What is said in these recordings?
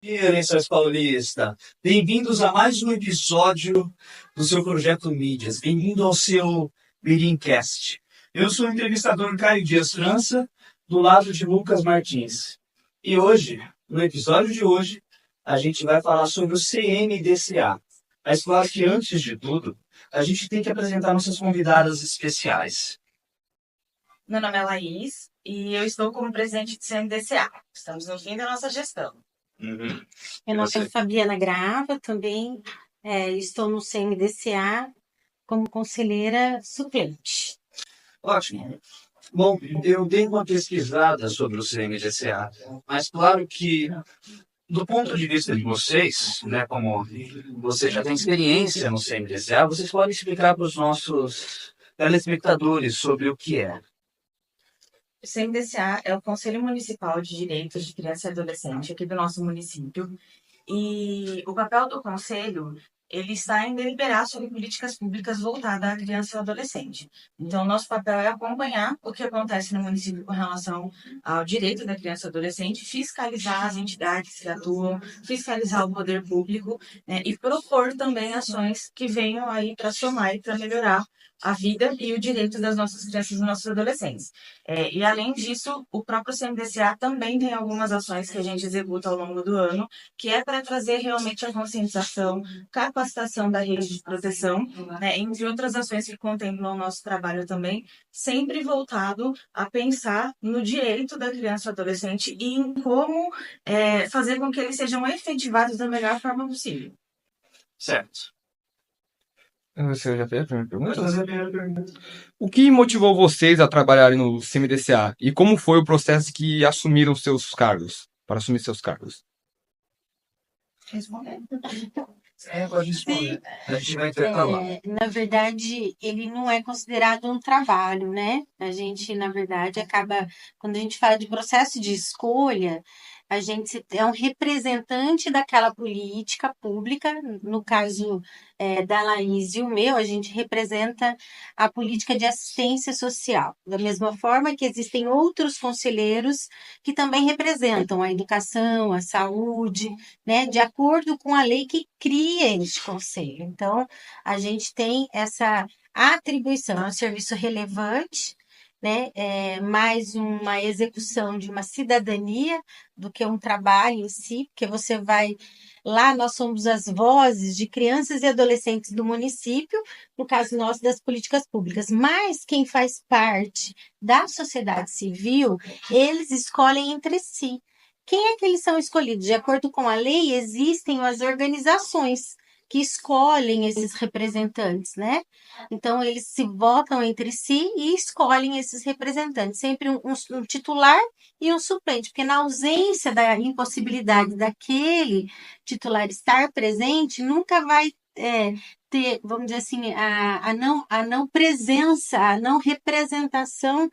Eleições Paulista, bem-vindos a mais um episódio do seu projeto Mídias. Bem-vindo ao seu Mirincast. Eu sou o entrevistador Caio Dias França, do lado de Lucas Martins. E hoje, no episódio de hoje, a gente vai falar sobre o CMDCA. Mas claro que antes de tudo, a gente tem que apresentar nossas convidadas especiais. Meu nome é Laís e eu estou como presidente do CMDCA. Estamos no fim da nossa gestão. Uhum. Meu nome é Fabiana Grava, também estou no CMDCA como conselheira suplente. Ótimo. Bom, eu dei uma pesquisada sobre o CMDCA, mas claro que, do ponto de vista de vocês, né, como você já tem experiência no CMDCA, vocês podem explicar para os nossos telespectadores sobre o que é. O CMDCA é o Conselho Municipal de Direitos de Criança e Adolescente aqui do nosso município. E o papel do conselho, ele está em deliberar sobre políticas públicas voltadas à criança e ao adolescente. Então, nosso papel é acompanhar o que acontece no município com relação ao direito da criança e adolescente, fiscalizar as entidades que atuam, fiscalizar o poder público, né, e propor também ações que venham aí para somar e para melhorar a vida e o direito das nossas crianças e nossos adolescentes. E, além disso, o próprio CMDCA também tem algumas ações que a gente executa ao longo do ano, que é para trazer realmente a conscientização, capacitação da rede de proteção, né, entre outras ações que contemplam o nosso trabalho também, sempre voltado a pensar no direito da criança e do adolescente e em como fazer com que eles sejam efetivados da melhor forma possível. Certo. Você já fez a primeira pergunta? Vou fazer a primeira pergunta. O que motivou vocês a trabalharem no CMDCA? E como foi o processo que assumiram seus cargos? Para assumir seus cargos? Respondendo. Pode responder. A gente vai intercalar. Na verdade, ele não é considerado um trabalho, né? A gente, na verdade, acaba, quando a gente fala de processo de escolha, a gente é um representante daquela política pública, no caso da Laís e o meu, a gente representa a política de assistência social. Da mesma forma que existem outros conselheiros que também representam a educação, a saúde, né, de acordo com a lei que cria este conselho. Então, a gente tem essa atribuição, é um serviço relevante, né, mais uma execução de uma cidadania do que um trabalho em si, porque você vai lá, nós somos as vozes de crianças e adolescentes do município, no caso nosso das políticas públicas, mas quem faz parte da sociedade civil, eles escolhem entre si. Quem é que eles são escolhidos? De acordo com a lei, existem as organizações que escolhem esses representantes, né? Então, eles se votam entre si e escolhem esses representantes, sempre um titular e um suplente, porque na ausência da impossibilidade daquele titular estar presente, nunca vai ter, vamos dizer assim, a não presença, a não representação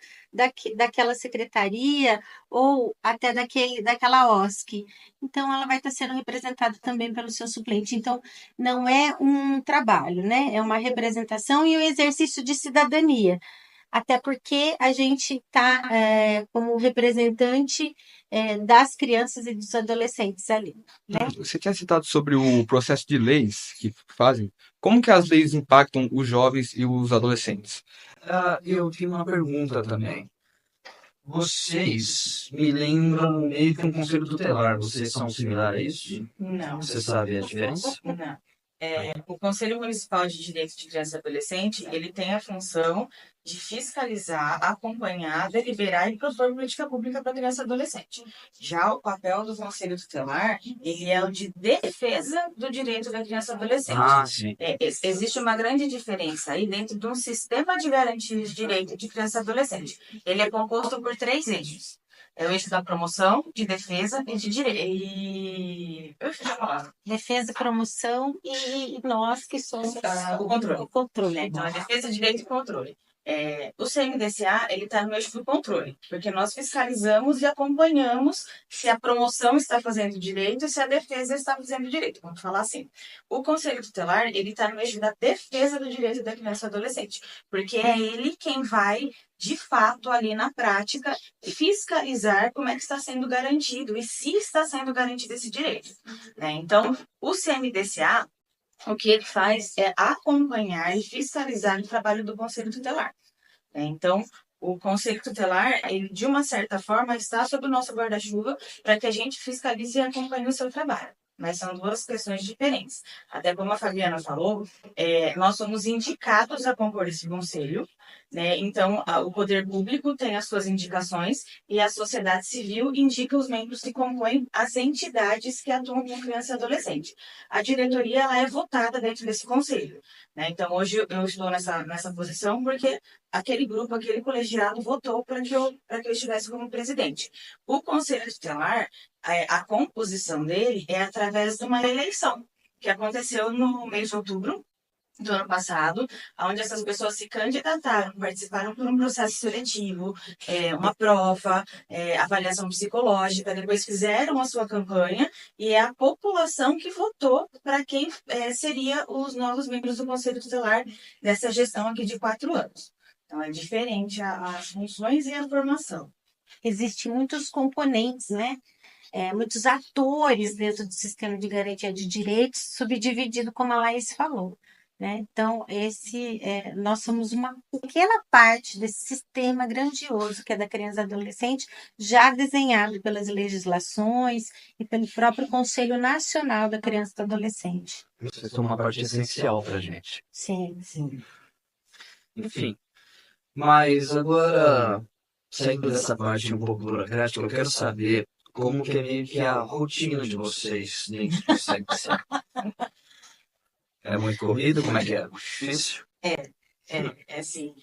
daquela secretaria ou até daquela OSC. Então, ela vai estar sendo representada também pelo seu suplente. Então, não é um trabalho, né? É uma representação e um exercício de cidadania. Até porque a gente está como representante das crianças e dos adolescentes ali, né? Você tinha citado sobre o processo de leis que fazem. Como que as leis impactam os jovens e os adolescentes? Eu tenho uma pergunta também. Vocês me lembram meio que um conselho tutelar. Vocês são similares a isso? Não. Você sabe a diferença? Não. O Conselho Municipal de Direitos de Criança e Adolescente, ele tem a função de fiscalizar, acompanhar, deliberar e propor política pública para criança e adolescente. Já o papel do Conselho Tutelar, ele é o de defesa do direito da criança e adolescente. Sim. Existe uma grande diferença aí dentro de um sistema de garantia de direito de criança e adolescente. Ele é composto por 3 eixos. É o eixo da promoção, de defesa e de direito. Eu esqueci a palavra. Defesa, promoção e nós que somos O controle. o controle. Então, é defesa, direito e controle. O CMDCA, ele está no eixo do controle, porque nós fiscalizamos e acompanhamos se a promoção está fazendo direito e se a defesa está fazendo direito, vamos falar assim. O Conselho Tutelar, ele está no eixo da defesa do direito da criança e adolescente, porque é ele quem vai, de fato, ali na prática, fiscalizar como é que está sendo garantido e se está sendo garantido esse direito, né? Então, o CMDCA, o que ele faz é acompanhar e fiscalizar o trabalho do Conselho Tutelar, né? Então, o Conselho Tutelar, ele, de uma certa forma, está sob o nosso guarda-chuva para que a gente fiscalize e acompanhe o seu trabalho. Mas são duas questões diferentes. Até como a Fabiana falou, nós somos indicados a compor esse conselho, né? Então, o poder público tem as suas indicações e a sociedade civil indica os membros que compõem as entidades que atuam com criança e adolescente. A diretoria, ela é votada dentro desse conselho, né? Então, hoje eu estou nessa posição porque aquele grupo, aquele colegiado votou para que eu estivesse como presidente. O Conselho Tutelar, a composição dele é através de uma eleição que aconteceu no mês de outubro do ano passado, onde essas pessoas se candidataram, participaram por um processo seletivo, uma prova, avaliação psicológica, depois fizeram a sua campanha e é a população que votou para quem seria os novos membros do Conselho Tutelar dessa gestão aqui de 4 anos. Então, é diferente as funções e a formação. Existem muitos componentes, né? Muitos atores dentro do sistema de garantia de direitos, subdividido, como a Laís falou, né? Então, nós somos uma pequena parte desse sistema grandioso que é da criança e adolescente, já desenhado pelas legislações e pelo próprio Conselho Nacional da Criança e do Adolescente. Vocês são uma parte essencial pra gente. Sim. Enfim. Mas agora, saindo dessa parte um pouco burocrática, eu quero saber como que é meio que a rotina de vocês dentro do CMDCA. É muito corrido? Como é que é? Difícil? Assim,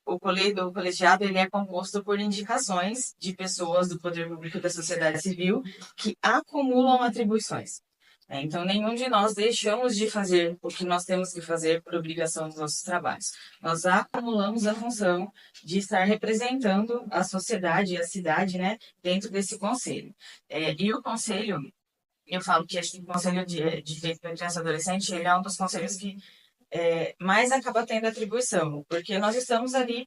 o colegiado, ele é composto por indicações de pessoas do poder público e da sociedade civil que acumulam atribuições. Então, nenhum de nós deixamos de fazer o que nós temos que fazer por obrigação dos nossos trabalhos. Nós acumulamos a função de estar representando a sociedade e a cidade, né, dentro desse conselho. E o conselho, eu falo que acho que o Conselho de Direito da Criança e Adolescente, ele é um dos conselhos que mais acaba tendo atribuição, porque nós estamos ali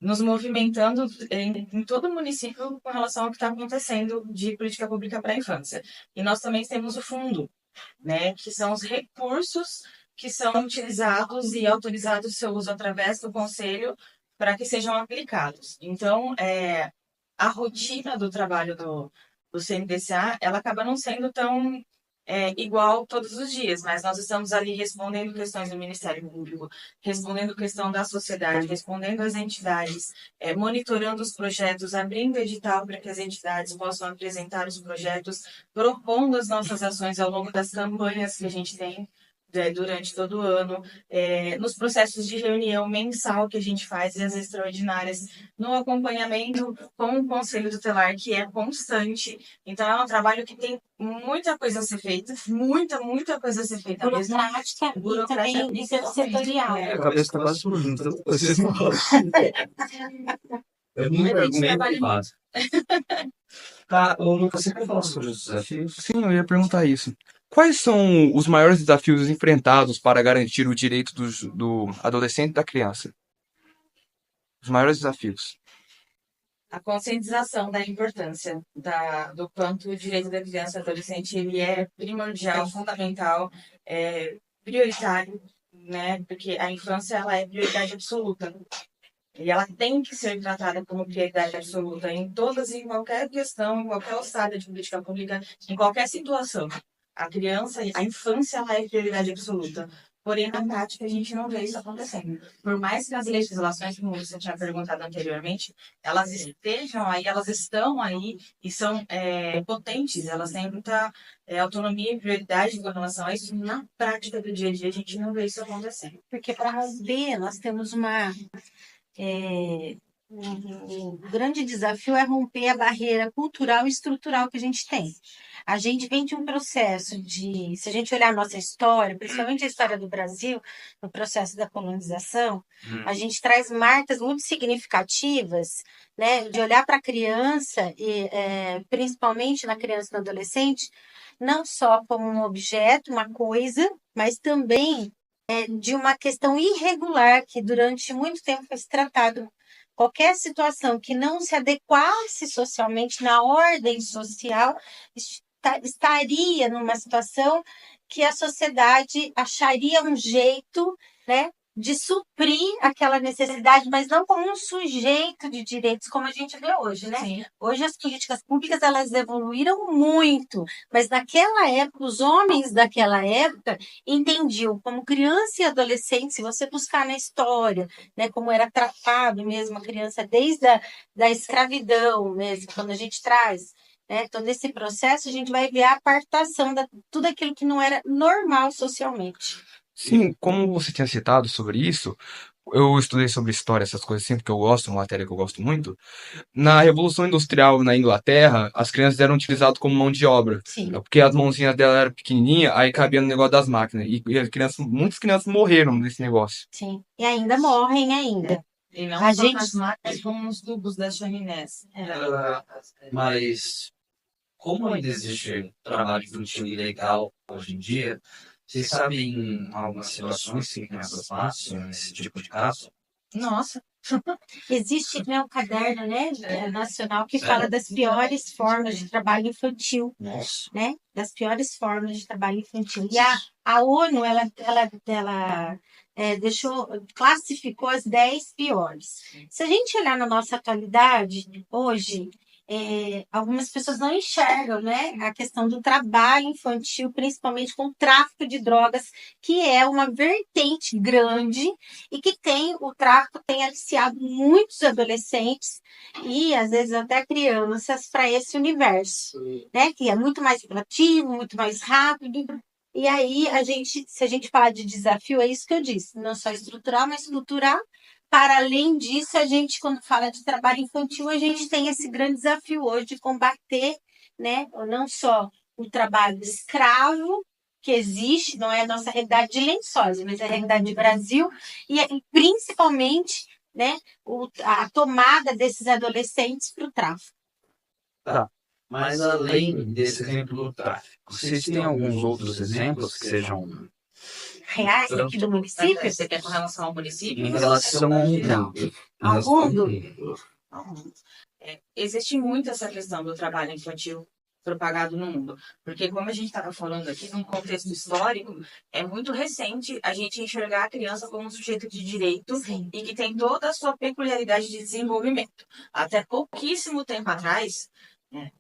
nos movimentando em todo o município com relação ao que está acontecendo de política pública para a infância. E nós também temos o fundo, né, que são os recursos que são utilizados e autorizados o seu uso através do conselho para que sejam aplicados. Então, a rotina do trabalho do CMDCA, ela acaba não sendo tão igual todos os dias, mas nós estamos ali respondendo questões do Ministério Público, respondendo questão da sociedade, respondendo às entidades, monitorando os projetos, abrindo edital para que as entidades possam apresentar os projetos, propondo as nossas ações ao longo das campanhas que a gente tem durante todo o ano, nos processos de reunião mensal que a gente faz e as extraordinárias, no acompanhamento com o Conselho Tutelar, que é constante. Então, é um trabalho que tem muita coisa a ser feita, muita coisa a ser feita mesmo. Burocrática e também setorial. A cabeça está quase explodindo. Tanto que vocês não falam. É muito ocupado. Tá, ô Lucas, você quer falar sobre os desafios? Sim, eu ia perguntar isso. Quais são os maiores desafios enfrentados para garantir o direito do adolescente e da criança? Os maiores desafios. A conscientização da importância do quanto o direito da criança e adolescente ele é primordial, fundamental, prioritário, né? Porque a infância ela é prioridade absoluta. E ela tem que ser tratada como prioridade absoluta em todas e em qualquer questão, em qualquer alçada de política pública, em qualquer situação. A criança, a infância, ela é prioridade absoluta. Porém, na prática, a gente não vê isso acontecendo. Por mais que as legislações, como você tinha perguntado anteriormente, elas estejam aí, elas estão aí e são potentes, elas têm muita autonomia e prioridade com relação a isso. Na prática do dia a dia, a gente não vê isso acontecendo. Porque para romper, nós temos o grande desafio é romper a barreira cultural e estrutural que a gente tem. A gente vem de um processo de, se a gente olhar a nossa história, principalmente a história do Brasil, no processo da colonização, a gente traz marcas muito significativas, né, de olhar para a criança, e principalmente na criança e no adolescente, não só como um objeto, uma coisa, mas também de uma questão irregular que durante muito tempo foi se tratado. Qualquer situação que não se adequasse socialmente na ordem social estaria numa situação que a sociedade acharia um jeito, né, de suprir aquela necessidade, mas não como um sujeito de direitos como a gente vê hoje, né? Sim. Hoje as políticas públicas elas evoluíram muito, mas naquela época os homens daquela época entendiam como criança e adolescente, se você buscar na história, né, como era tratado mesmo a criança desde da escravidão mesmo, quando a gente traz, né, todo esse processo, a gente vai ver a apartação de tudo aquilo que não era normal socialmente. Sim, como você tinha citado sobre isso, eu estudei sobre história, essas coisas assim, porque eu gosto, uma matéria que eu gosto muito. Na Revolução Industrial na Inglaterra, as crianças eram utilizadas como mão de obra, Sim, porque as mãozinhas dela eram pequenininhas, aí cabia no negócio das máquinas. E as crianças, muitas crianças morreram nesse negócio. sim. E ainda morrem ainda. E não A só gente- nas máquinas, como nos tubos das chaminés. Mas como ainda existe trabalho infantil ilegal hoje em dia, vocês sabem algumas situações que crianças passam nesse tipo de caso? Nossa, Existe, né, um caderno, né, nacional que fala das piores formas de trabalho infantil, Nossa. né? Das piores formas de trabalho infantil. E a ONU, ela classificou as 10 piores. Se a gente olhar na nossa atualidade, hoje, algumas pessoas não enxergam, né, a questão do trabalho infantil, principalmente com o tráfico de drogas, que é uma vertente grande e que o tráfico tem aliciado muitos adolescentes e às vezes até crianças para esse universo, né? Que é muito mais apelativo, muito mais rápido. E aí se a gente falar de desafio, é isso que eu disse, não só estrutural, mas cultural. Para além disso, a gente, quando fala de trabalho infantil, a gente tem esse grande desafio hoje de combater, né? Não só o trabalho escravo, que existe, não é a nossa realidade de Lençóis, mas é a realidade do Brasil, e principalmente, né, a tomada desses adolescentes para o tráfico. Tá. Mas além desse exemplo do tráfico, vocês têm alguns outros exemplos que sejam Reais aqui do município? você quer com relação ao município? em relação ao mundo? Existe muito essa questão do trabalho infantil propagado no mundo. Porque, como a gente estava falando aqui, num contexto histórico, é muito recente a gente enxergar a criança como um sujeito de direito Sim. e que tem toda a sua peculiaridade de desenvolvimento. Até pouquíssimo tempo atrás, né,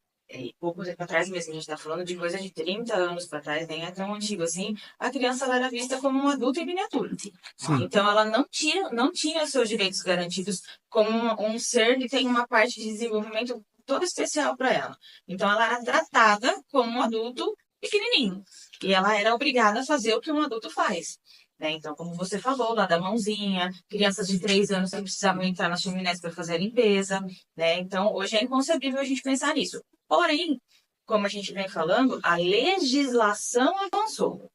pouco tempo atrás mesmo, a gente está falando de coisa de 30 anos para trás, nem é tão antigo assim, a criança ela era vista como um adulto em miniatura. Sim. Então, ela não tinha seus direitos garantidos como um ser que tem uma parte de desenvolvimento toda especial para ela. Então, ela era tratada como um adulto pequenininho. E ela era obrigada a fazer o que um adulto faz. Né? Então, como você falou, lá da mãozinha, crianças de 3 anos que precisavam entrar na chaminés para fazer a limpeza. Né? Então, hoje é inconcebível a gente pensar nisso. Porém, como a gente vem falando, a legislação avançou.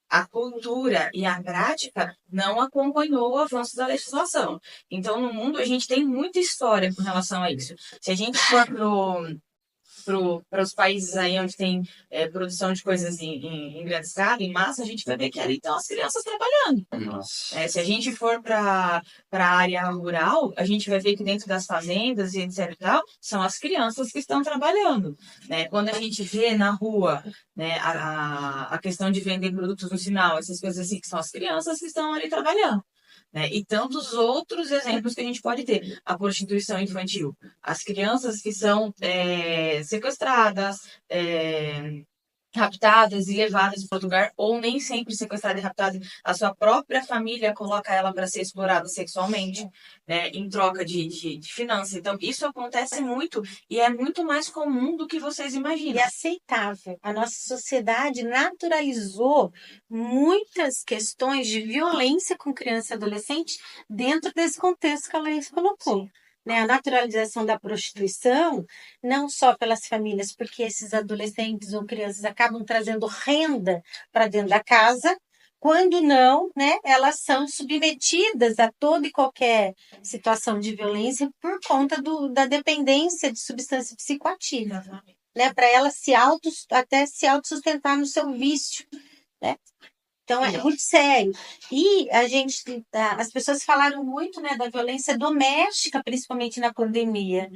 A cultura e a prática não acompanhou o avanço da legislação. Então, no mundo, a gente tem muita história com relação a isso. Se a gente for para os países aí onde tem produção de coisas em grande escala, em massa, a gente vai ver que ali estão as crianças trabalhando. Nossa. Se a gente for para a área rural, a gente vai ver que dentro das fazendas e etc. e tal, são as crianças que estão trabalhando. Né? Quando a gente vê na rua, né, a questão de vender produtos no sinal, essas coisas assim, que são as crianças que estão ali trabalhando. Né? E tantos outros exemplos que a gente pode ter. A prostituição infantil. As crianças que são sequestradas, raptadas e levadas para outro lugar, ou nem sempre sequestrada e raptada, a sua própria família coloca ela para ser explorada sexualmente, né, em troca de finanças. Então, isso acontece muito e é muito mais comum do que vocês E imaginam. aceitável. A nossa sociedade naturalizou muitas questões de violência com criança e adolescente dentro desse contexto que a Laís colocou. né, a naturalização da prostituição, não só pelas famílias, porque esses adolescentes ou crianças acabam trazendo renda para dentro da casa, quando não, né, elas são submetidas a toda e qualquer situação de violência por conta da dependência de substância psicoativa, né, para elas até se autossustentar no seu vício, né? Então é muito sério. E as pessoas falaram muito, né, da violência doméstica, principalmente na pandemia,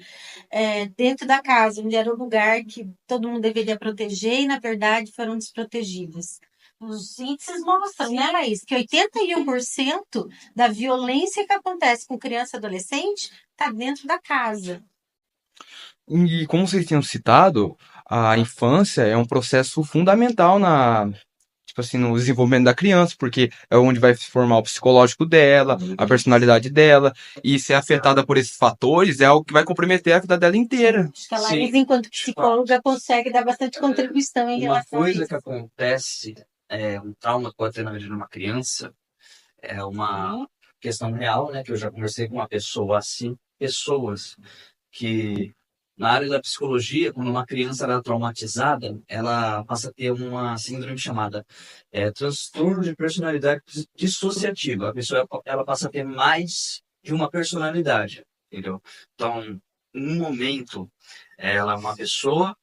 dentro da casa, onde era o lugar que todo mundo deveria proteger e, na verdade, foram desprotegidas. Os índices mostram, né, Laís, que 81% da violência que acontece com criança e adolescente está dentro da casa. E como vocês tinham citado, a infância é um processo fundamental tipo assim, no desenvolvimento da criança, porque é onde vai se formar o psicológico dela, a personalidade dela, e ser afetada por esses fatores é algo que vai comprometer a vida dela inteira. Acho que a Laís, enquanto psicóloga, consegue dar bastante contribuição em Uma relação a coisa isso. que acontece, um trauma que pode ter na vida de uma criança, é uma questão real, né? Que eu já conversei com uma pessoa assim, pessoas que na área da psicologia, quando uma criança ela é traumatizada, ela passa a ter uma síndrome chamada transtorno de personalidade dissociativa. A pessoa ela passa a ter mais de uma personalidade, entendeu? Então, num momento, ela é uma pessoa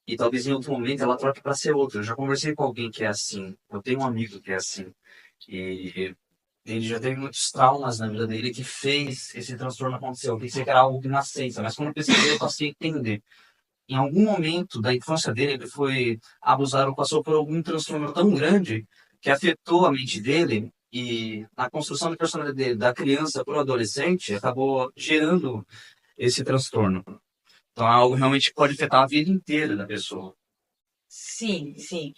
e talvez em outro momento ela troque para ser outra. Eu já conversei com alguém que é assim. Eu tenho um amigo que é assim. E ele já teve muitos traumas na vida dele que fez esse transtorno acontecer. Eu pensei que era algo de nascença, mas quando eu pesquisei, eu passei a entender. Em algum momento da infância dele, ele foi abusado ou passou por algum transtorno tão grande que afetou a mente dele e a construção da personalidade dele, da criança para o adolescente, acabou gerando esse transtorno. Então é algo realmente que pode afetar a vida inteira da pessoa. Sim, sim.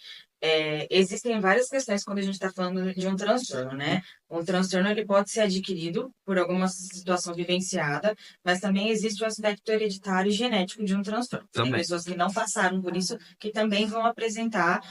Existem várias questões quando a gente está falando de um transtorno, né? Um transtorno ele pode ser adquirido por alguma situação vivenciada, mas também existe o aspecto hereditário e genético de um transtorno. Tem Também. pessoas que não passaram por isso que também vão apresentar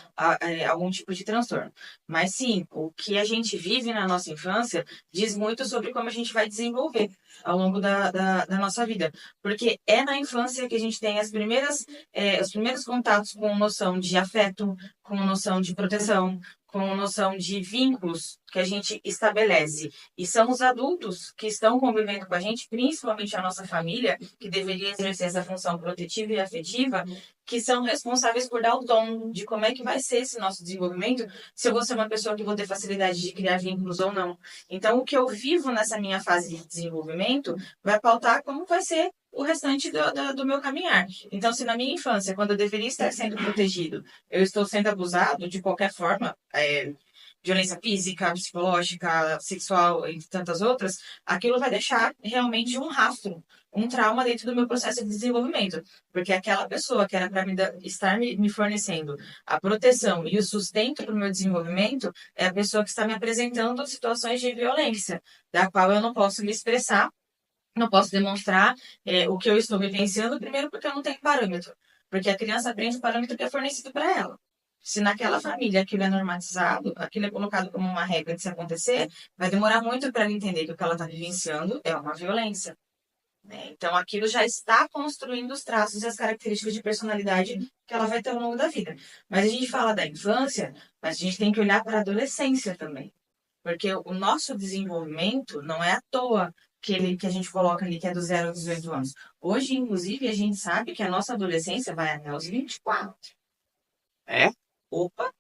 algum tipo de transtorno. Mas sim, o que a gente vive na nossa infância diz muito sobre como a gente vai desenvolver ao longo da nossa vida. Porque é na infância que a gente tem os primeiros contatos com noção de afeto, com noção de proteção, com noção de vínculos que a gente estabelece. E são os adultos que estão convivendo com a gente, principalmente a nossa família, que deveria exercer essa função protetiva e afetiva, que são responsáveis por dar o tom de como é que vai ser esse nosso desenvolvimento, se eu vou ser uma pessoa que vou ter facilidade de criar vínculos ou não. Então, o que eu vivo nessa minha fase de desenvolvimento vai pautar como vai ser o restante do meu caminhar. Então, se na minha infância, quando eu deveria estar sendo protegido, eu estou sendo abusado de qualquer forma, violência física, psicológica, sexual, entre tantas outras, aquilo vai deixar realmente um rastro, um trauma dentro do meu processo de desenvolvimento. Porque aquela pessoa que era para estar me fornecendo a proteção e o sustento para o meu desenvolvimento é a pessoa que está me apresentando situações de violência, da qual eu não posso me expressar, não posso demonstrar o que eu estou vivenciando, primeiro porque eu não tenho parâmetro. Porque a criança aprende o parâmetro que é fornecido para ela. Se naquela família aquilo é normatizado, aquilo é colocado como uma regra de se acontecer, vai demorar muito para ela entender que o que ela está vivenciando é uma violência. Né? Então, aquilo já está construindo os traços e as características de personalidade que ela vai ter ao longo da vida. Mas a gente fala da infância, mas a gente tem que olhar para a adolescência também. Porque o nosso desenvolvimento não é à toa que a gente coloca ali, que é do 0 aos 18 anos. Hoje, inclusive, a gente sabe que a nossa adolescência vai até os 24. É? Opa!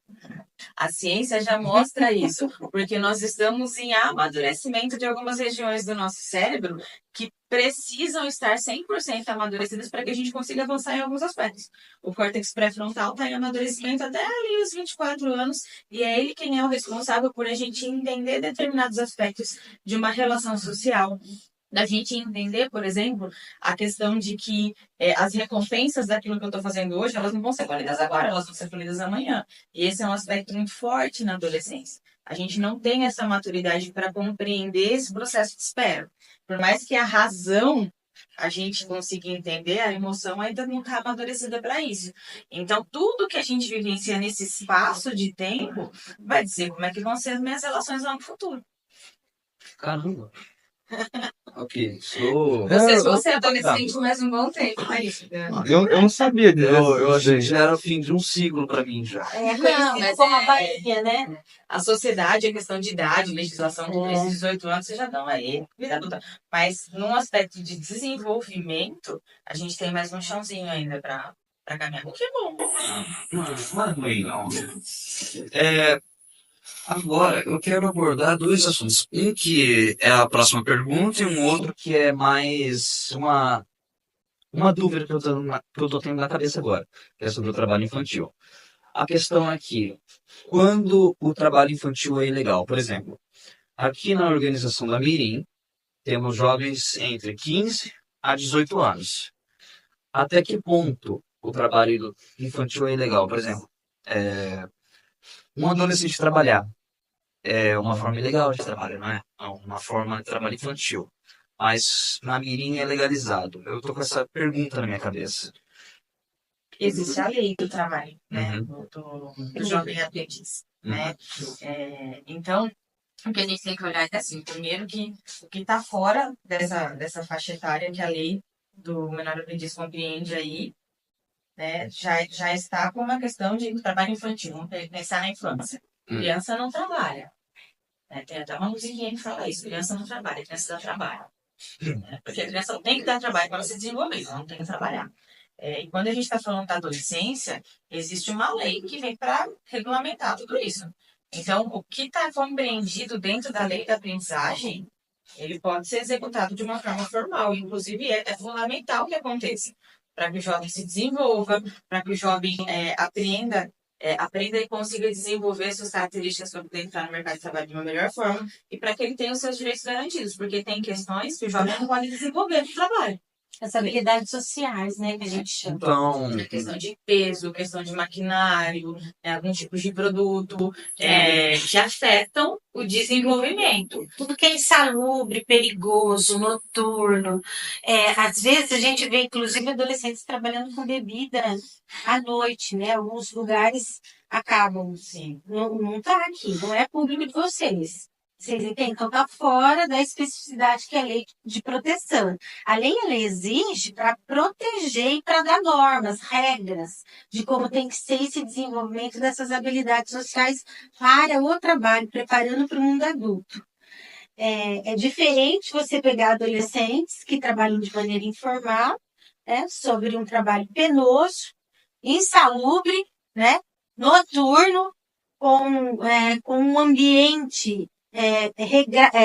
A ciência já mostra isso, porque nós estamos em amadurecimento de algumas regiões do nosso cérebro que precisam estar 100% amadurecidas para que a gente consiga avançar em alguns aspectos. O córtex pré-frontal está em amadurecimento até ali os 24 anos, e é ele quem é o responsável por a gente entender determinados aspectos de uma relação social, da gente entender, por exemplo, a questão de que as recompensas daquilo que eu estou fazendo hoje, elas não vão ser colhidas agora, elas vão ser colhidas amanhã. E esse é um aspecto muito forte na adolescência. A gente não tem essa maturidade para compreender esse processo de espera. Por mais que a razão a gente consiga entender, a emoção ainda não está amadurecida para isso. Então, tudo que a gente vivencia nesse espaço de tempo vai dizer como é que vão ser as minhas relações lá no futuro. Caramba. Ok, sou... Você é adolescente, mas um bom tempo, é isso. Né? Eu não sabia Eu achei que disso. já era o fim de um ciclo pra mim já. É Não, conhecido mas como a é- bainha, né? A sociedade, a questão de idade, legislação, tudo É. isso, 18 anos, vocês já estão aí, vida adulta. Mas num aspecto de desenvolvimento, a gente tem mais um chãozinho ainda pra caminhar. O que é bom. Não é não. Agora, eu quero abordar dois assuntos. Um que é a próxima pergunta e um outro que é mais uma dúvida que eu tô tendo na cabeça agora, que é sobre o trabalho infantil. A questão é que, quando o trabalho infantil é ilegal, por exemplo, aqui na organização da Mirim, temos jovens entre 15 a 18 anos. Até que ponto o trabalho infantil é ilegal? Por exemplo, um adolescente trabalhar é uma forma ilegal de trabalho, não é? É uma forma de trabalho infantil. Mas na Mirim é legalizado. Eu tô com essa pergunta na minha cabeça. Existe a lei do trabalho, né? Uhum. Do jovem aprendiz, né? Então, o que a gente tem que olhar é assim, primeiro que o que está fora dessa faixa etária que a lei do menor aprendiz compreende aí, né? Já está com uma questão de trabalho infantil, vamos pensar na infância. Criança não trabalha. Né? Tem até uma musiquinha que fala isso, criança não trabalha, criança dá trabalho. Né? Porque a criança tem que dar trabalho para ela se desenvolver, ela não tem que trabalhar. E quando a gente está falando da adolescência, existe uma lei que vem para regulamentar tudo isso. Então, o que está compreendido dentro da lei da aprendizagem, ele pode ser executado de uma forma formal. Inclusive, é fundamental que aconteça para que o jovem se desenvolva, para que o jovem aprenda e consiga desenvolver suas características para poder entrar no mercado de trabalho de uma melhor forma e para que ele tenha os seus direitos garantidos, porque tem questões que o jovem não pode desenvolver no trabalho. As habilidades sociais, né, que a gente chama. Então, Questão de peso, questão de maquinário, algum tipo de produto que afetam o desenvolvimento. Tudo que é insalubre, perigoso, noturno. Às vezes a gente vê, inclusive, adolescentes trabalhando com bebida à noite, né? Alguns lugares acabam. Sim. Não tá aqui, não é público de vocês. Vocês entendem? Então tá fora da especificidade que é a lei de proteção. A lei exige para proteger e para dar normas, regras de como tem que ser esse desenvolvimento dessas habilidades sociais para o trabalho, preparando para o mundo adulto. É diferente você pegar adolescentes que trabalham de maneira informal, né, sobre um trabalho penoso, insalubre, né, noturno, com um ambiente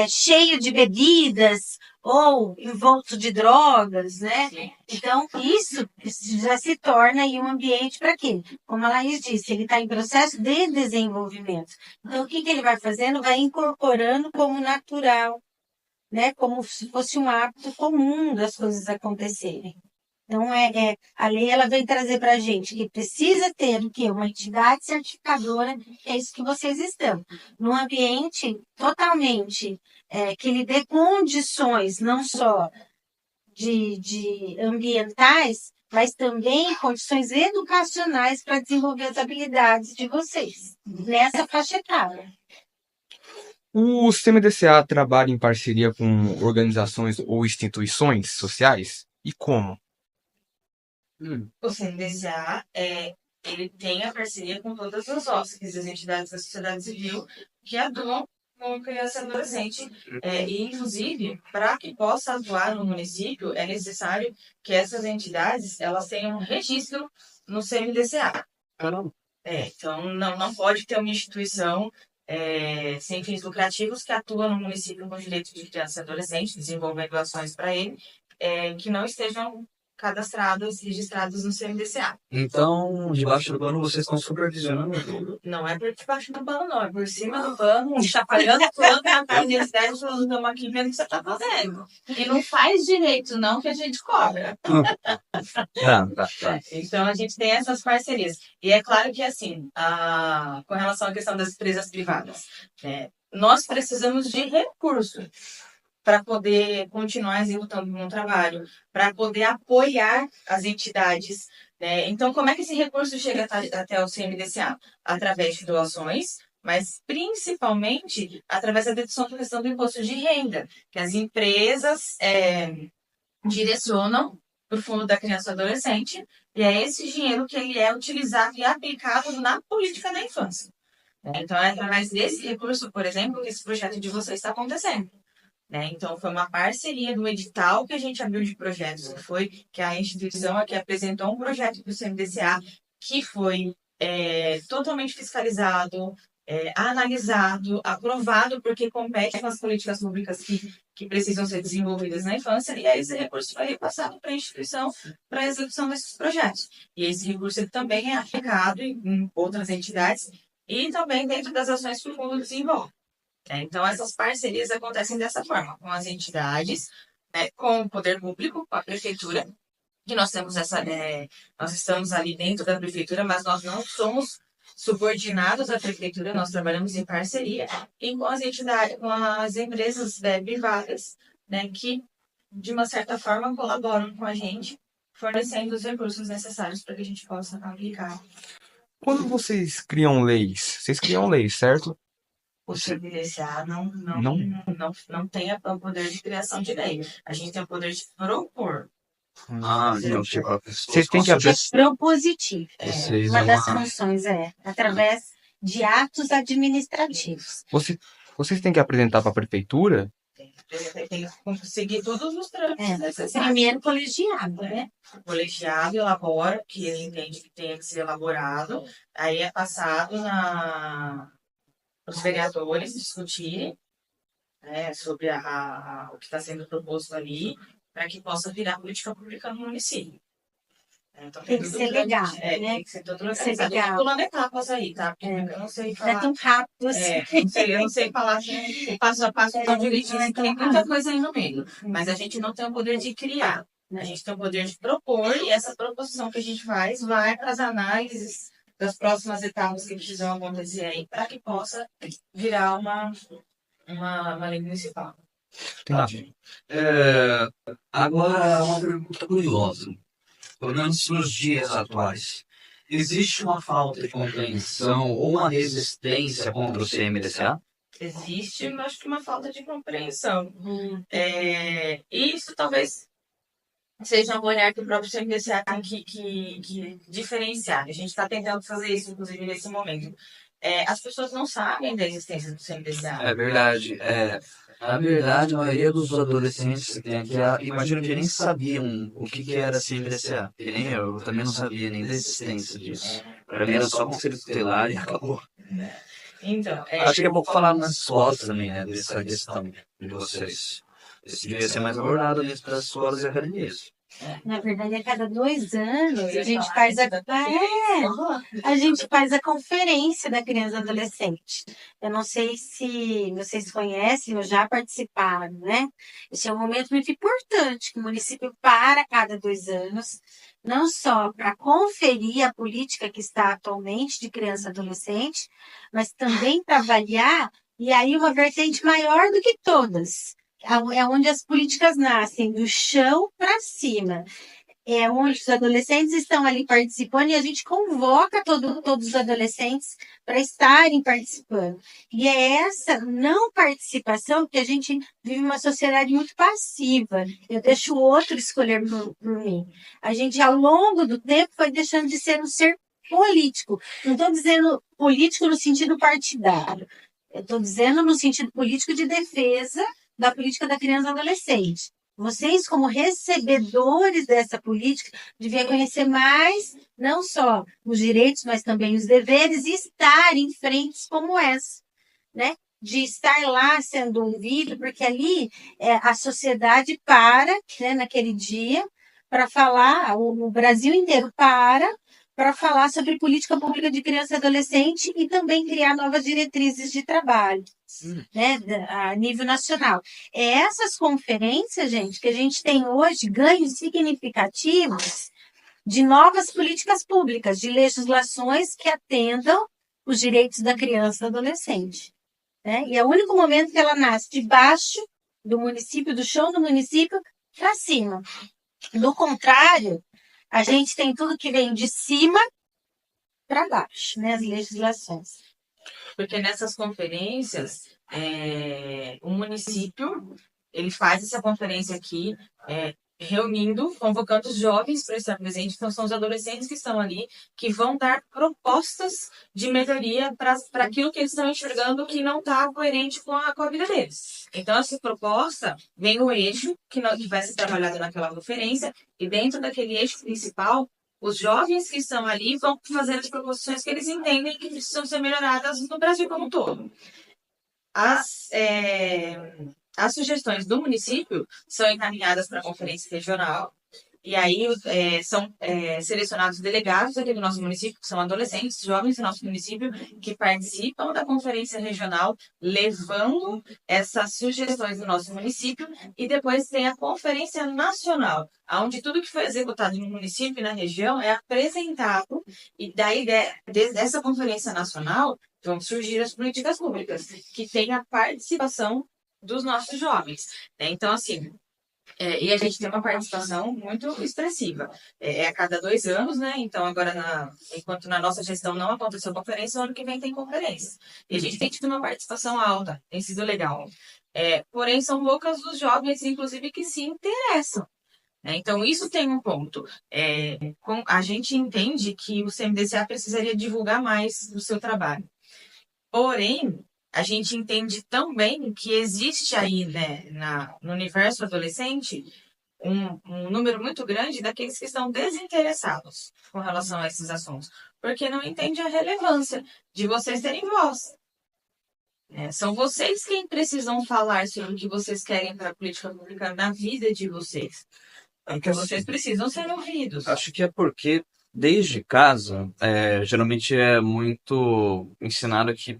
cheio de bebidas ou envolto de drogas, né? Sim. Então, isso já se torna aí um ambiente para quê? Como a Laís disse, ele está em processo de desenvolvimento. Então, o que ele vai fazendo? Vai incorporando como natural, né? Como se fosse um hábito comum das coisas acontecerem. Então, a lei ela vem trazer para a gente que precisa ter o quê? Uma entidade certificadora, é isso que vocês estão. Num ambiente totalmente que lhe dê condições, não só de ambientais, mas também condições educacionais para desenvolver as habilidades de vocês, nessa faixa etária. O CMDCA trabalha em parceria com organizações ou instituições sociais? E como? O CNDCA, ele tem a parceria com todas as OSCs, as entidades da sociedade civil, que atuam com criança e adolescente. E, inclusive, para que possa atuar no município, é necessário que essas entidades elas tenham um registro no CMDCA. caramba. Então, não pode ter uma instituição sem fins lucrativos que atua no município com direitos de criança e adolescente, desenvolvendo ações para ele, que não estejam cadastrados, registrados no CMDCA. Então, debaixo do pano vocês estão supervisionando tudo. Não é por debaixo do pano, não. É por cima do pano, chacoalhando o pano na cara da universidade, falando, estamos aqui vendo o que você está fazendo. E não faz direito, não, que a gente cobra. Tá. Então, a gente tem essas parcerias. E é claro que, assim, com relação à questão das empresas privadas, nós precisamos de recursos para poder continuar executando um trabalho, para poder apoiar as entidades. Então, como é que esse recurso chega até o CMDCA? Através de doações, mas principalmente através da dedução da questão do imposto de renda, que as empresas direcionam para o Fundo da Criança e do Adolescente, e é esse dinheiro que ele é utilizado e aplicado na política da infância. Então, é através desse recurso, por exemplo, que esse projeto de vocês está acontecendo. Então, foi uma parceria do edital que a gente abriu de projetos, que a instituição aqui apresentou um projeto para o CMDCA que foi totalmente fiscalizado, analisado, aprovado, porque compete com as políticas públicas que precisam ser desenvolvidas na infância, e aí esse recurso foi repassado para a instituição para a execução desses projetos. E esse recurso ele também é aplicado em outras entidades e também dentro das ações que o fundo desenvolve. Então, essas parcerias acontecem dessa forma, com as entidades, com o poder público, com a prefeitura, que nós temos nós estamos ali dentro da prefeitura, mas nós não somos subordinados à prefeitura, nós trabalhamos em parceria, e com as entidades, com as empresas privadas, que, de uma certa forma, colaboram com a gente, fornecendo os recursos necessários para que a gente possa aplicar. Quando vocês criam leis, certo? O CMDCA Não? não tem o poder de criação de lei. A gente tem o poder de propor. Então, tipo, a pessoa Vocês têm que É propositivo. Vocês Uma é das uma- funções através de atos administrativos. Vocês têm que apresentar para a prefeitura? Tem que conseguir todos os trâmites necessários. Primeiro colegiado, né? O colegiado elabora, que ele entende que tem que ser elaborado, aí é passado os vereadores discutirem sobre o que está sendo proposto ali, para que possa virar política pública no município. Então, Tem que ser legal, né? Tem que ser tudo Tem que ser organizado. legal. Eu tô pulando etapas aí, tá? Porque eu não sei Não é falar. tão rápido assim. Eu não sei falar assim, passo a passo tão direitinho, tem muita coisa aí no meio. Mas a gente não tem o poder de criar. A gente tem o poder de propor, e essa proposição que a gente faz vai para as análises das próximas etapas que precisam acontecer aí, para que possa virar uma lei municipal. Entendi. Agora, uma pergunta curiosa. Pelo menos nos dias atuais, existe uma falta de compreensão ou uma resistência contra o CMDCA? Existe, eu acho que uma falta de compreensão. Isso talvez seja um olhar que o próprio CMDCA tem que diferenciar. A gente está tentando fazer isso, inclusive, nesse momento. As pessoas não sabem da existência do CMDCA. É verdade. Na verdade, a maioria dos adolescentes que tem aqui, imagino que nem sabiam o que era CMDCA. E nem eu também não sabia nem da existência disso. Para mim era só conselho tutelar e acabou. Então, Acho que é pouco falar nas escolas também, né, dessa questão de vocês. Isso devia ser mais abordado dentro das escolas e academias. Na verdade, a cada 2 anos a gente faz a gente faz a conferência da criança e adolescente. Eu não sei se vocês conhecem ou já participaram, né? Esse é um momento muito importante que o município para a cada 2 anos, não só para conferir a política que está atualmente de criança e adolescente, mas também para avaliar, e aí uma vertente maior do que todas. É onde as políticas nascem, do chão para cima. É onde os adolescentes estão ali participando e a gente convoca todos os adolescentes para estarem participando. E é essa não participação que a gente vive uma sociedade muito passiva. Eu deixo o outro escolher por mim. A gente, ao longo do tempo, foi deixando de ser um ser político. Não estou dizendo político no sentido partidário. Eu estou dizendo no sentido político de defesa da política da criança e adolescente. Vocês, como recebedores dessa política, deviam conhecer mais, não só os direitos, mas também os deveres, e estar em frentes como essa, né? De estar lá sendo ouvido, porque ali a sociedade para, né, naquele dia, para falar, o Brasil inteiro para falar sobre política pública de criança e adolescente e também criar novas diretrizes de trabalho, né, a nível nacional. É essas conferências, gente, que a gente tem hoje ganhos significativos de novas políticas públicas, de legislações que atendam os direitos da criança e do adolescente. Né? E é o único momento que ela nasce de baixo do município, do chão do município, para cima. Do contrário, a gente tem tudo que vem de cima para baixo, né? As legislações. Porque nessas conferências, o município, ele faz essa conferência aqui, reunindo, convocando os jovens para estar presentes, então são os adolescentes que estão ali, que vão dar propostas de melhoria para aquilo que eles estão enxergando que não está coerente com a vida deles. Então, essa proposta vem o eixo que vai ser trabalhado naquela conferência, e dentro daquele eixo principal, os jovens que estão ali vão fazer as proposições que eles entendem que precisam ser melhoradas no Brasil como um todo. As sugestões do município são encaminhadas para a conferência regional, e aí são selecionados delegados aqui do nosso município, que são adolescentes, jovens do nosso município, que participam da conferência regional, levando essas sugestões do nosso município, e depois tem a conferência nacional, onde tudo que foi executado no município e na região é apresentado, e daí dessa conferência nacional vão surgir as políticas públicas, que têm a participação dos nossos jovens, né? Então, assim, e a gente tem uma participação muito expressiva. A cada 2 anos, né? Então, agora, enquanto na nossa gestão não aconteceu conferência, o ano que vem tem conferência. E a gente tem tido uma participação alta, tem sido legal. Porém, são poucas os jovens, inclusive, que se interessam. Então, isso tem um ponto. A gente entende que o CMDCA precisaria divulgar mais do seu trabalho. Porém, a gente entende também que existe aí, né, no universo adolescente, um número muito grande daqueles que estão desinteressados com relação a esses assuntos, porque não entende a relevância de vocês terem voz. São vocês quem precisam falar sobre o que vocês querem para a política pública na vida de vocês. Porque vocês precisam ser ouvidos. Acho que é porque, desde casa, geralmente é muito ensinado que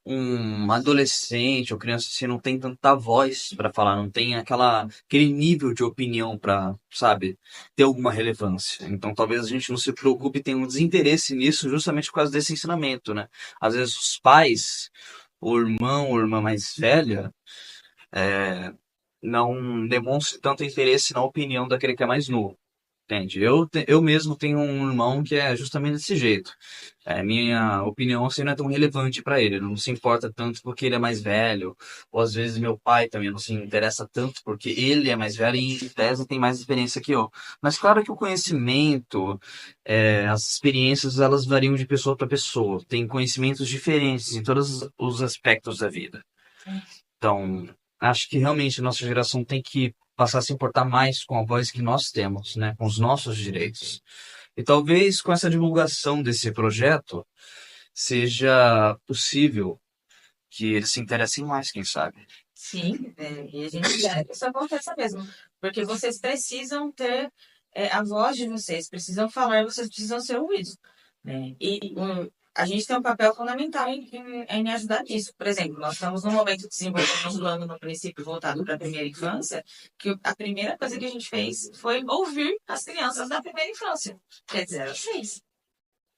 um adolescente ou criança assim não tem tanta voz para falar, não tem aquele nível de opinião para, sabe, ter alguma relevância. Então talvez a gente não se preocupe e tenha um desinteresse nisso justamente por causa desse ensinamento, né? Às vezes os pais, o irmão ou irmã mais velha, não demonstram tanto interesse na opinião daquele que é mais novo. Entende? Eu mesmo tenho um irmão que é justamente desse jeito. Minha opinião assim, não é tão relevante para ele. Ele não se importa tanto porque ele é mais velho. Ou às vezes meu pai também não se interessa tanto porque ele é mais velho e em tese tem mais experiência que eu. Mas claro que o conhecimento, as experiências, elas variam de pessoa para pessoa. Tem conhecimentos diferentes em todos os aspectos da vida. Então, acho que realmente a nossa geração tem que passar a se importar mais com a voz que nós temos, né, com os nossos direitos. E talvez com essa divulgação desse projeto seja possível que eles se interessem mais, quem sabe. Sim, e a gente quer que isso aconteça mesmo. Porque vocês precisam ter a voz de vocês, precisam falar, vocês precisam ser ouvidos. Né? A gente tem um papel fundamental em ajudar nisso. Por exemplo, nós estamos num momento de desenvolvimento do ano no princípio voltado para a primeira infância, que a primeira coisa que a gente fez foi ouvir as crianças da primeira infância, que é de 0 a 6.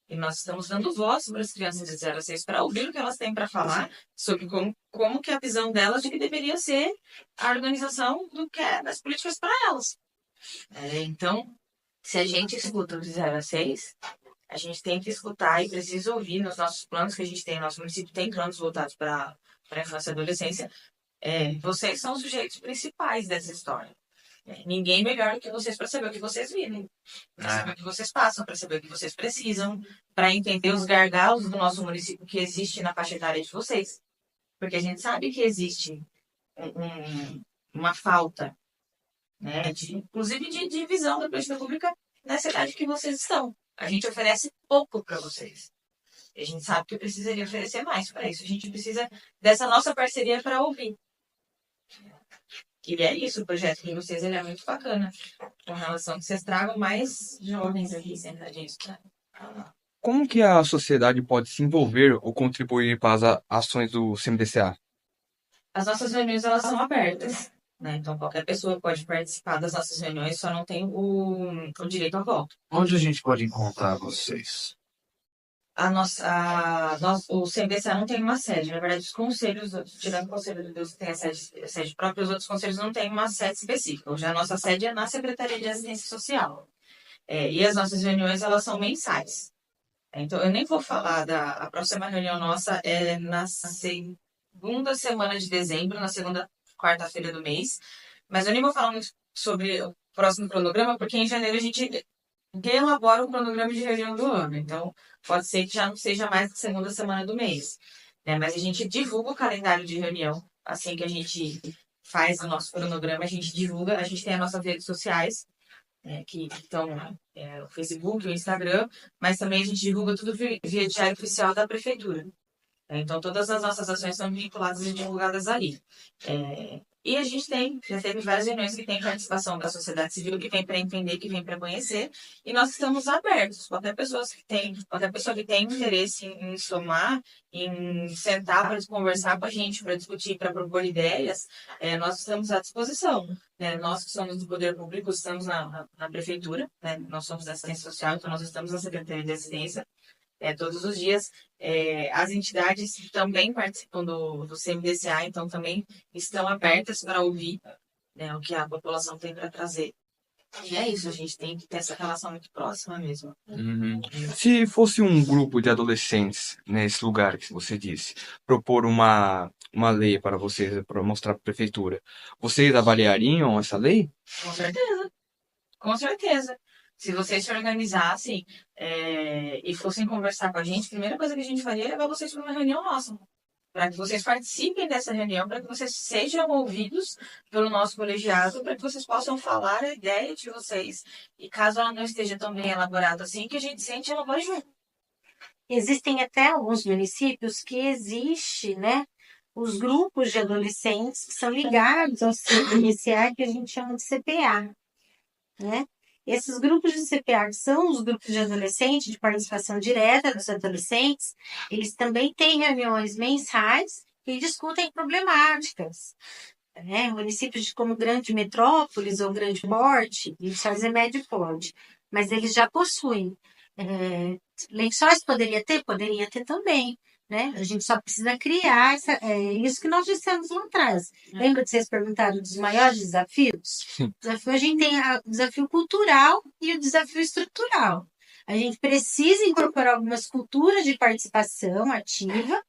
E nós estamos dando voz para as crianças de 0 a 6 para ouvir o que elas têm para falar sobre como que é a visão delas de que deveria ser a organização das políticas para elas. Então, se a gente escuta de 0 a 6, a gente tem que escutar e precisa ouvir nos nossos planos que a gente tem. Nosso município tem planos voltados para a infância e adolescência. Vocês são os sujeitos principais dessa história. Ninguém melhor do que vocês para saber o que vocês vivem, para saber o que vocês passam, para saber o que vocês precisam, para entender os gargalos do nosso município que existe na faixa etária de vocês. Porque a gente sabe que existe uma falta, né, inclusive de visão da política pública na cidade que vocês estão. A gente oferece pouco para vocês. A gente sabe que precisaria oferecer mais para isso. A gente precisa dessa nossa parceria para ouvir. E é isso, o projeto de vocês ele é muito bacana. Com relação a que vocês tragam mais jovens aqui sentadinhos. Como que a sociedade pode se envolver ou contribuir para as ações do CMDCA? As nossas reuniões elas são abertas. Né? Então, qualquer pessoa pode participar das nossas reuniões, só não tem o direito ao voto. Onde a gente pode encontrar vocês? O CMDCA não tem uma sede. Na verdade, os conselhos, tirando o Conselho de Deus que tem a sede própria, os outros conselhos não têm uma sede específica. Já a nossa sede é na Secretaria de Assistência Social. E as nossas reuniões, elas são mensais. Então, eu nem vou falar a próxima reunião nossa é na segunda semana de dezembro, na segunda quarta-feira do mês, mas eu nem vou falar muito sobre o próximo cronograma, porque em janeiro a gente elabora o cronograma de reunião do ano. Então, pode ser que já não seja mais na segunda semana do mês, né? Mas a gente divulga o calendário de reunião. Assim que a gente faz o nosso cronograma, a gente divulga. A gente tem as nossas redes sociais, que estão o Facebook, o Instagram, mas também a gente divulga tudo via diário oficial da prefeitura. Então, todas as nossas ações são vinculadas e divulgadas ali. E a gente já teve várias reuniões que tem participação da sociedade civil, que vem para entender, que vem para conhecer, e nós estamos abertos. Qualquer pessoa que tem interesse em somar, em sentar para conversar com a gente, para discutir, para propor ideias, nós estamos à disposição. Né? Nós que somos do poder público, estamos na prefeitura, né? Nós somos da assistência social, então nós estamos na Secretaria de Assistência, todos os dias. As entidades também participam do CMDCA, então também estão abertas para ouvir, né, o que a população tem para trazer. E é isso, a gente tem que ter essa relação muito próxima mesmo. Uhum. Se fosse um grupo de adolescentes nesse lugar que você disse, propor uma lei para vocês, para mostrar para a prefeitura, vocês avaliariam essa lei? Com certeza, com certeza. Se vocês se organizassem e fossem conversar com a gente, a primeira coisa que a gente faria é levar vocês para uma reunião nossa. Para que vocês participem dessa reunião, para que vocês sejam ouvidos pelo nosso colegiado, para que vocês possam falar a ideia de vocês. E caso ela não esteja tão bem elaborada assim, que a gente sente, ela vai junto. Existem até alguns municípios que existe, né, os grupos de adolescentes que são ligados ao CMDCA, que a gente chama de CPA, né? Esses grupos de CPA, que são os grupos de adolescentes, de participação direta dos adolescentes, eles também têm reuniões mensais e discutem problemáticas. Né? Municípios como grande metrópoles ou grande porte, eles fazem médio porte, mas eles já possuem. Lençóis poderia ter? Poderia ter também. Né? A gente só precisa criar isso que nós dissemos lá atrás. Lembra que vocês perguntaram dos maiores desafios? O desafio, a gente tem o desafio cultural e o desafio estrutural. A gente precisa incorporar algumas culturas de participação ativa.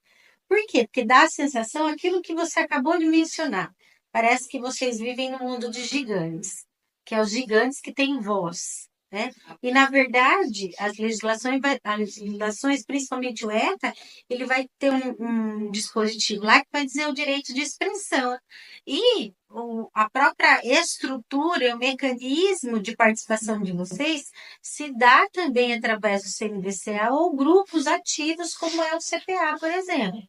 Por quê? Porque dá a sensação, aquilo que você acabou de mencionar. Parece que vocês vivem num mundo de gigantes, que é os gigantes que têm voz. Né? E, na verdade, as legislações, principalmente o ETA, ele vai ter um dispositivo lá que vai dizer o direito de expressão. E a própria estrutura e o mecanismo de participação de vocês se dá também através do CMDCA ou grupos ativos, como é o CPA, por exemplo.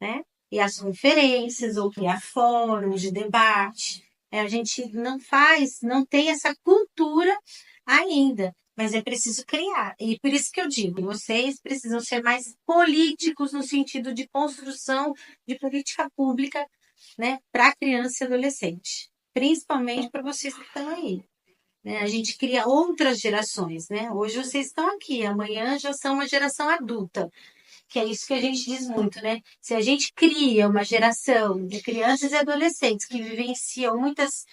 Né? E as conferências, ou criar fóruns de debate. A gente não tem essa cultura ainda, mas é preciso criar. E por isso que eu digo, vocês precisam ser mais políticos no sentido de construção de política pública, né, para criança e adolescente, principalmente para vocês que estão aí. Né? A gente cria outras gerações, né? Hoje vocês estão aqui, amanhã já são uma geração adulta. Que é isso que a gente diz muito, né? Se a gente cria uma geração de crianças e adolescentes que vivenciam muitas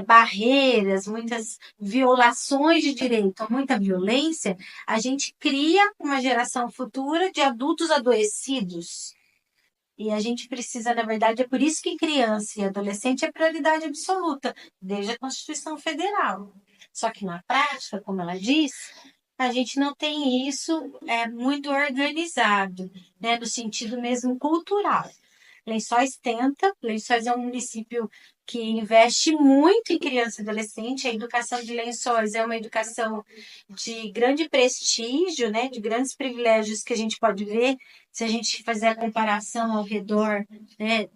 barreiras, muitas violações de direito, muita violência, a gente cria uma geração futura de adultos adoecidos. E a gente precisa, na verdade, é por isso que criança e adolescente é prioridade absoluta, desde a Constituição Federal. Só que na prática, como ela diz, a gente não tem isso muito organizado, né, no sentido mesmo cultural. Lençóis é um município que investe muito em criança e adolescente. A educação de Lençóis é uma educação de grande prestígio, né, de grandes privilégios que a gente pode ver se a gente fizer a comparação ao redor, né,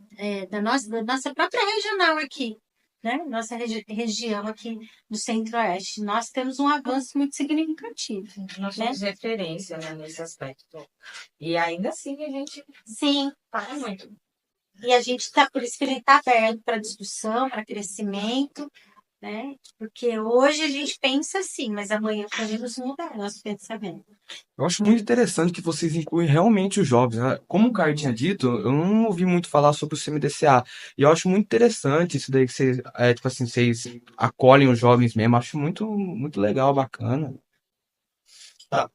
da nossa própria regional aqui. Né? Nossa região aqui do Centro-Oeste, nós temos um avanço muito significativo. Nós somos referência, né, nesse aspecto. E ainda assim a gente para muito. E a gente por isso que a gente está aberto para discussão, para crescimento, né? Porque hoje a gente pensa assim, mas amanhã podemos mudar nosso pensamento. Eu acho muito interessante que vocês incluem realmente os jovens, né? Como o Caio tinha dito, eu não ouvi muito falar sobre o CMDCA. E eu acho muito interessante isso daí que vocês, tipo assim, vocês acolhem os jovens mesmo. Acho muito, muito legal, bacana. Tá.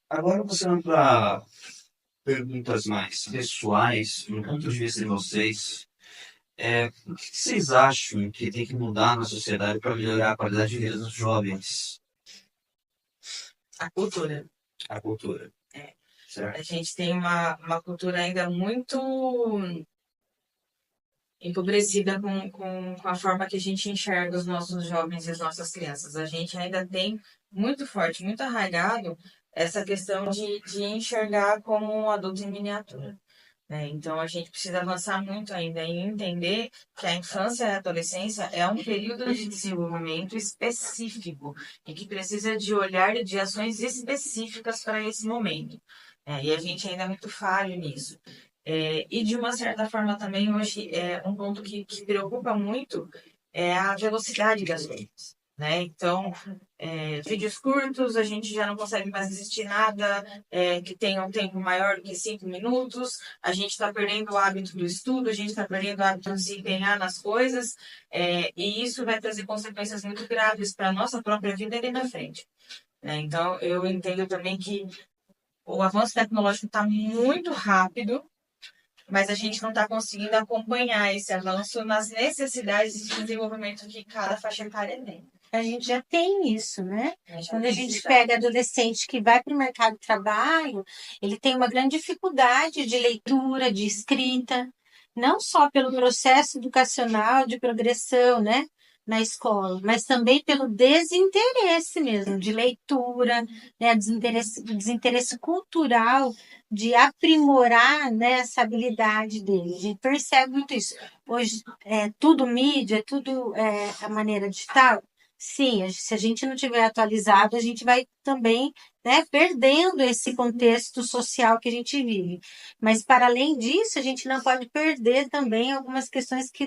Agora passando para perguntas mais pessoais, no ponto de vista de vocês, o que vocês acham que tem que mudar na sociedade para melhorar a qualidade de vida dos jovens? A cultura. A cultura. É. Certo? A gente tem uma cultura ainda muito empobrecida com a forma que a gente enxerga os nossos jovens e as nossas crianças. A gente ainda tem muito forte, muito arraigado essa questão de enxergar como um adulto em miniatura. Né? Então, a gente precisa avançar muito ainda em entender que a infância e a adolescência é um período de desenvolvimento específico e que precisa de olhar e de ações específicas para esse momento. E a gente ainda é muito falho nisso. E de uma certa forma também hoje um ponto que preocupa muito é a velocidade das coisas, né? Então, vídeos curtos, a gente já não consegue mais assistir nada que tenha um tempo maior do que 5 minutos, a gente está perdendo o hábito do estudo, a gente está perdendo o hábito de se empenhar nas coisas, e isso vai trazer consequências muito graves para a nossa própria vida ali na frente. Né? Então, eu entendo também que o avanço tecnológico está muito rápido, mas a gente não está conseguindo acompanhar esse avanço nas necessidades de desenvolvimento que cada faixa etária tem. A gente já tem isso, né? Já Quando a tem gente isso. pega adolescente que vai para o mercado de trabalho, ele tem uma grande dificuldade de leitura, de escrita, não só pelo processo educacional de progressão, né, na escola, mas também pelo desinteresse mesmo de leitura, né, desinteresse cultural de aprimorar, né, essa habilidade dele. A gente percebe muito isso. Hoje é tudo mídia, tudo a maneira digital. Sim, se a gente não tiver atualizado, a gente vai também, né, perdendo esse contexto social que a gente vive. Mas, para além disso, a gente não pode perder também algumas questões que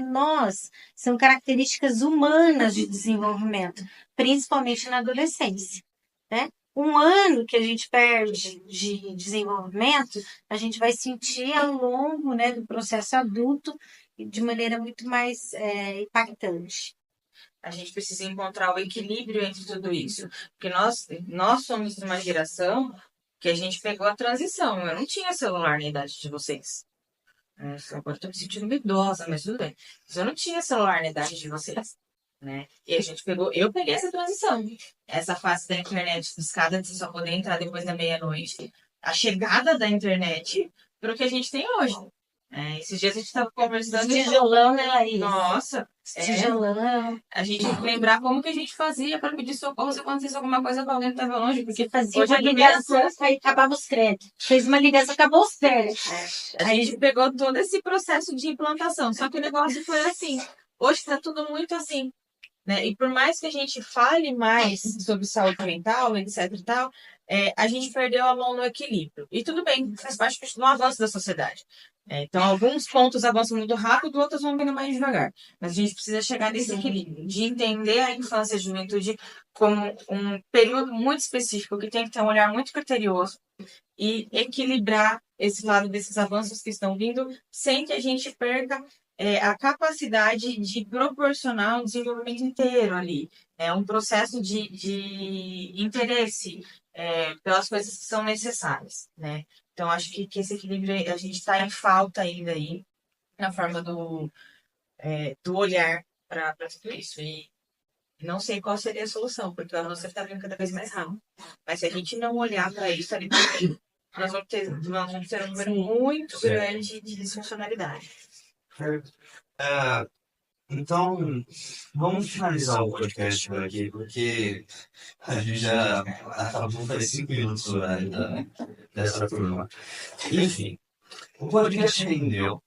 são características humanas de desenvolvimento, principalmente na adolescência, né? Um ano que a gente perde de desenvolvimento, a gente vai sentir ao longo, né, do processo adulto de maneira muito mais impactante. A gente precisa encontrar o equilíbrio entre tudo isso. Porque nós somos de uma geração que a gente pegou a transição. Eu não tinha celular na idade de vocês. Agora estou me sentindo meio idosa, mas tudo bem. Mas eu não tinha celular na idade de vocês. Né? E a gente eu peguei essa transição. Essa fase da internet discada de você só poder entrar depois da meia-noite. A chegada da internet para o que a gente tem hoje. Esses dias a gente estava conversando. Tijolão, né, Laís? Nossa, Tijolão. a gente lembrar como que a gente fazia para pedir socorro se acontecesse alguma coisa com alguém que estava longe, porque Você fazia hoje uma a primeira ligação, aí acabava os créditos. Fez uma ligação, acabou os créditos. a gente pegou todo esse processo de implantação, só que o negócio foi assim. Hoje está tudo muito assim. Né? E por mais que a gente fale mais sobre saúde mental, etc e tal, a gente perdeu a mão no equilíbrio. E tudo bem, faz parte do avanço da sociedade. Então, alguns pontos avançam muito rápido, outros vão vindo mais devagar. Mas a gente precisa chegar nesse equilíbrio, de entender a infância e a juventude como um período muito específico, que tem que ter um olhar muito criterioso e equilibrar esse lado desses avanços que estão vindo, sem que a gente perca a capacidade de proporcionar o desenvolvimento inteiro ali. É um processo de interesse pelas coisas que são necessárias, né? Então, acho que esse equilíbrio a gente está em falta ainda aí, na forma do olhar para tudo isso. E não sei qual seria a solução, porque o avanço está vindo cada vez mais rápido. Mas se a gente não olhar para isso ali também, nós vamos ter um número muito grande de disfuncionalidade. Então, vamos finalizar o podcast por aqui, porque a gente já acabou faz 5 minutos o horário dessa turma. Enfim, o podcast rendeu.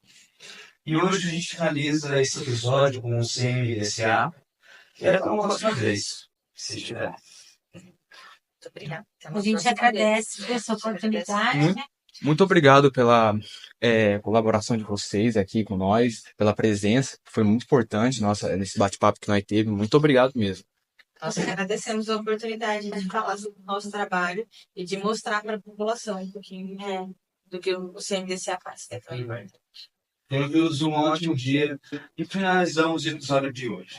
E hoje a gente finaliza esse episódio com o CMDCA, que era para uma próxima vez, se tiver. Muito obrigada. A gente agradece por essa oportunidade, né? Muito obrigado pela colaboração de vocês aqui com nós, pela presença, foi muito importante nesse bate-papo que nós teve. Muito obrigado mesmo. Nós agradecemos a oportunidade de falar sobre o nosso trabalho e de mostrar para a população um pouquinho do que o CMDCA faz, que é tão importante. Tenhamos um ótimo dia e finalizamos o episódio de hoje.